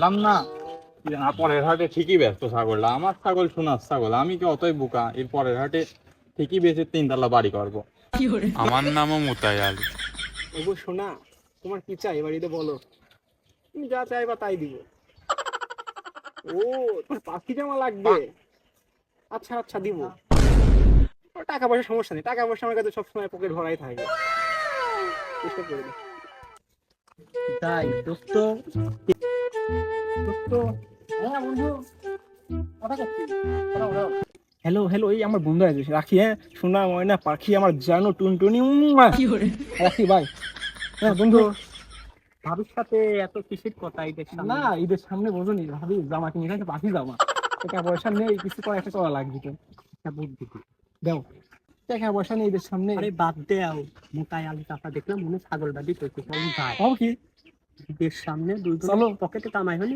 বললাম না পরের হাটে ঠিকই ব্যস্ত ছাগলটা, আমার ছাগল সোনার ছাগল, আমি কি অতই বোকা? এর পরের হাটে ঠিকই বেঁচে 3 তলা বাড়ি করবো। আমার নামও মুতাই আলী। ওগো শোনা, তোমার কি চাই এবার এটা বলো, তুমি যা চাইবা তাই দিব। ও, তোমার পাখি জামা লাগবে? আচ্ছা আচ্ছা দিব। ও, টাকা পয়সা সমস্যা নেই, টাকা পয়সা আমার কাছে সবসময় পকেট ভরাই থাকে। চেষ্টা করে দাও। তাই দোস্ত, দোস্ত, হ্যাঁ বন্ধু, কথা করছি। হ্যালো হ্যালো, এই আমার বন্ধু আছে, রাখি হ্যাঁ। শোনা ময়না পাখি আমার জানো টুনটুনি, রাখি ভাই। হ্যাঁ বন্ধু। ভাবির সাথে এত কিসের কথা ঈদের সামনে? না, ঈদের সামনে বোঝনি ভাবি, জামা কিনে খাইতে পাখি জামা, টাকা পয়সা নেই, কিছু করে একটা করা লাগবে তো। একটা বুদ্ধি দিই। দাও, টাকা পয়সা নেই ঈদের সামনে। আরে বাদ দেও, মোটাই আলু চাপা দেখলাম মনে হয় ছাগল বাদি করতে, চল যাই ভাব কি, ঈদের সামনে দুইজন চলো। পকেটে কামাই হলি